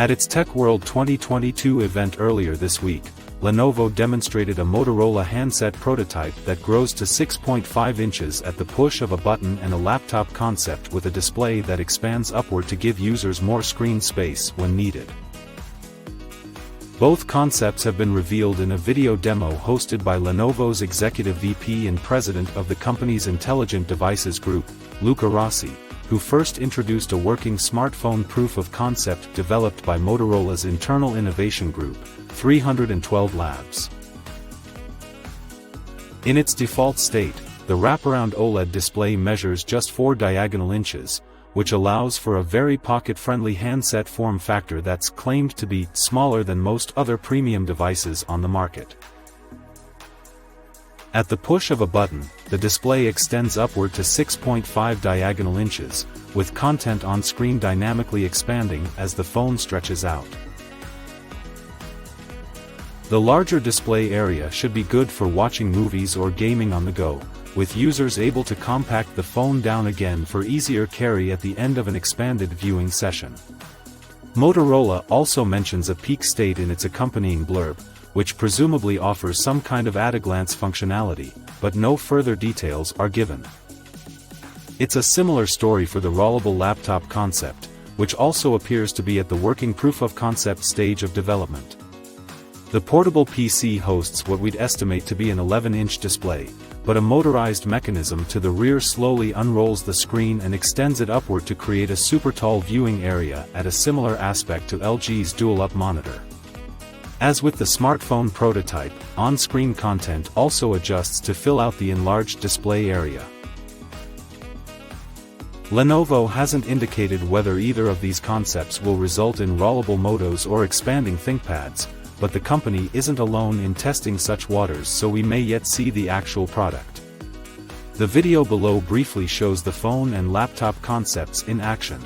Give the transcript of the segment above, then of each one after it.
At its Tech World 2022 event earlier this week, Lenovo demonstrated a Motorola handset prototype that grows to 6.5 inches at the push of a button and a laptop concept with a display that expands upward to give users more screen space when needed. Both concepts have been revealed in a video demo hosted by Lenovo's Executive VP and President of the company's Intelligent Devices Group, Luca Rossi, who first introduced a working smartphone proof of concept developed by Motorola's internal innovation group, 312 Labs. In its default state, the wraparound OLED display measures just 4 diagonal inches, which allows for a very pocket-friendly handset form factor that's claimed to be smaller than most other premium devices on the market. At the push of a button, the display extends upward to 6.5 diagonal inches, with content on screen dynamically expanding as the phone stretches out. The larger display area should be good for watching movies or gaming on the go, with users able to compact the phone down again for easier carry at the end of an expanded viewing session. Motorola also mentions a peak state in its accompanying blurb, which presumably offers some kind of at-a-glance functionality, but no further details are given. It's a similar story for the rollable laptop concept, which also appears to be at the working proof-of-concept stage of development. The portable PC hosts what we'd estimate to be an 11-inch display, but a motorized mechanism to the rear slowly unrolls the screen and extends it upward to create a super-tall viewing area at a similar aspect to LG's dual-up monitor. As with the smartphone prototype, on-screen content also adjusts to fill out the enlarged display area. Lenovo hasn't indicated whether either of these concepts will result in rollable motos or expanding ThinkPads, but the company isn't alone in testing such waters, so we may yet see the actual product. The video below briefly shows the phone and laptop concepts in action.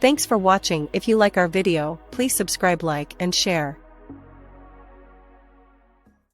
Thanks for watching. If you like our video, please subscribe, like, and share.